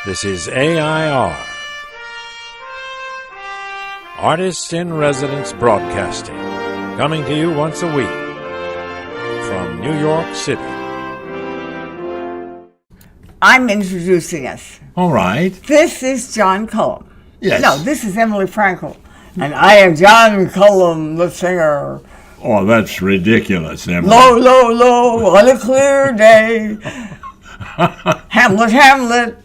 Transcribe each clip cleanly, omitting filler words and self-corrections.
This is AI.R. Artists in Residence Broadcasting, coming to you once a week from New York City. I'm introducing us. All right. This is John Cullum. Yes. No, this is Emily Frankel. And I am John Cullum, the singer. Oh, that's ridiculous, Emily. Low, low, low, on a clear day. Hamlet, Hamlet.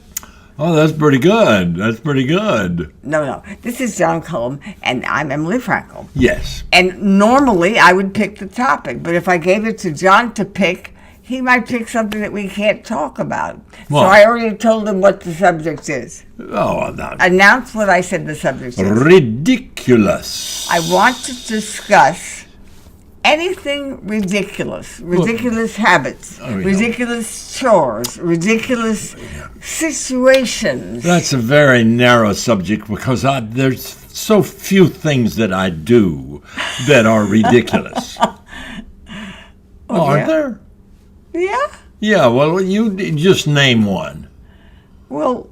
Oh, that's pretty good. That's pretty good. No. This is John Cullum, and I'm Emily Frankel. Yes. And normally I would pick the topic, but if I gave it to John to pick, he might pick something that we can't talk about. Well, so I already told him what the subject is. Oh, no. Announce what I said the subject is. Ridiculous. I want to discuss anything ridiculous, ridiculous habits, ridiculous chores, ridiculous situations. That's a very narrow subject because there's so few things that I do that are ridiculous. Aren't there? Yeah? Yeah, well, you just name one. Well,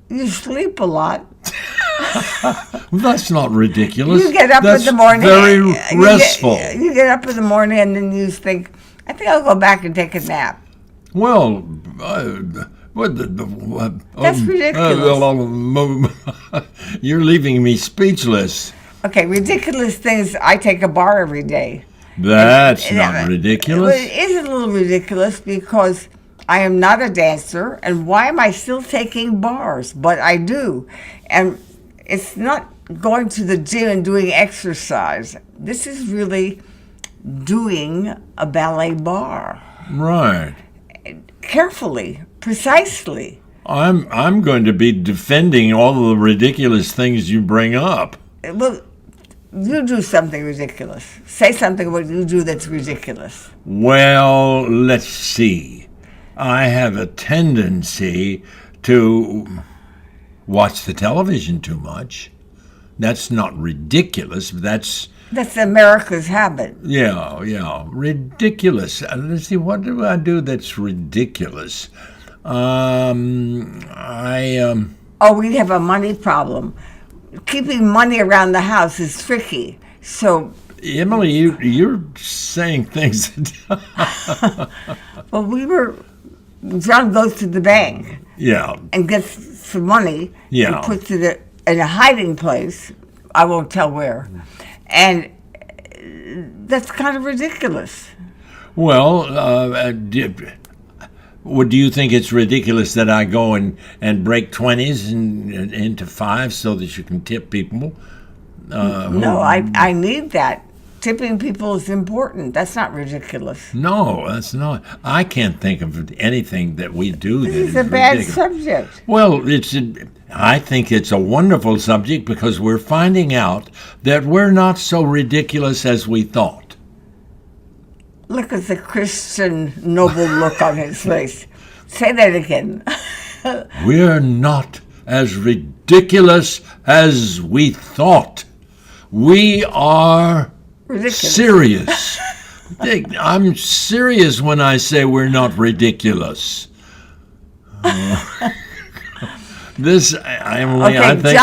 you sleep a lot. That's not ridiculous. You get up in the morning. Very restful. You get up in the morning and then you think, I think I'll go back and take a nap. Well, That's ridiculous. You're leaving me speechless. Okay, ridiculous things. I take a bar every day. That's not ridiculous. It is a little ridiculous because I am not a dancer, and why am I still taking bars? But I do. And it's not going to the gym and doing exercise. This is really doing a ballet bar. Right. Carefully, precisely. I'm going to be defending all the ridiculous things you bring up. Well, you do something ridiculous. Say something what you do that's ridiculous. Well, let's see. I have a tendency to watch the television too much. That's not ridiculous. That's America's habit. Yeah. Ridiculous. Let's see, what do I do that's ridiculous? We have a money problem. Keeping money around the house is tricky. So, Emily, you're saying things that well, John goes to the bank. Yeah. And gets some money. Yeah. And puts it in a hiding place. I won't tell where. And that's kind of ridiculous. Well, do you think it's ridiculous that I go and break 20s into 5s so that you can tip people? No, I need that. Tipping people is important. That's not ridiculous. No, that's not. I can't think of anything that we do that is a bad ridiculous. subject. Well, I think it's a wonderful subject because we're finding out that we're not so ridiculous as we thought. Look at the Christian noble look on his face. Say that again. We're not as ridiculous as we thought. We are ridiculous. Serious. I'm serious when I say we're not ridiculous. Emily, okay, I think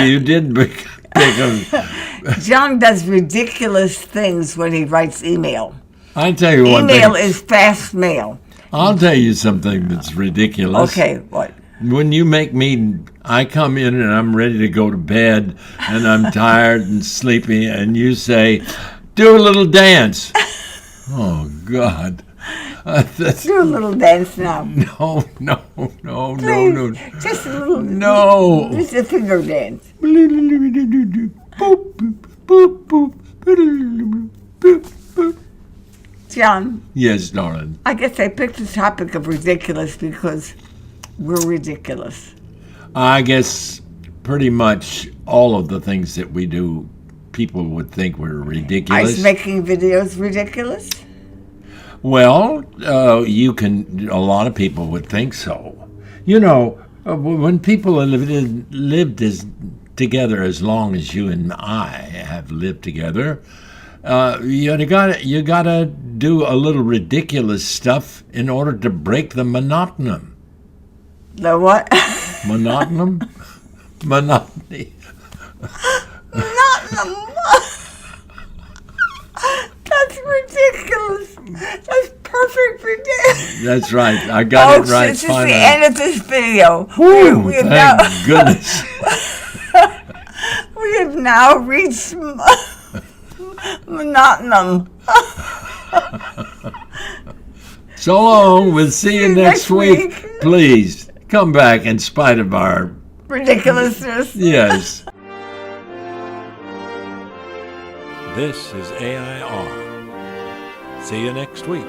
you did pick a... John does ridiculous things when he writes email. I tell you one thing. Email is fast mail. I'll tell you something that's ridiculous. Okay, what? When you I come in and I'm ready to go to bed and I'm tired and sleepy and you say, do a little dance. Oh, God. Do a little dance now. No. Please, just a little. No. Just a finger dance. John. Yes, darling. I guess I picked the topic of ridiculous because we're ridiculous. I guess pretty much all of the things that we do, people would think we're ridiculous. Is making videos ridiculous? Well, a lot of people would think so. You know, when people have lived together as long as you and I have lived together, you gotta do a little ridiculous stuff in order to break the monotony. The what? Monotony? Monotony. That's ridiculous. That's perfect ridiculous. That's right. I got Folks, it right this is finally. the end of this video. Woo, we have thank now, goodness. we have now reached monotonum. So long. We'll see you next week. Please come back in spite of our Ridiculousness. yes. This is AI.R. See you next week.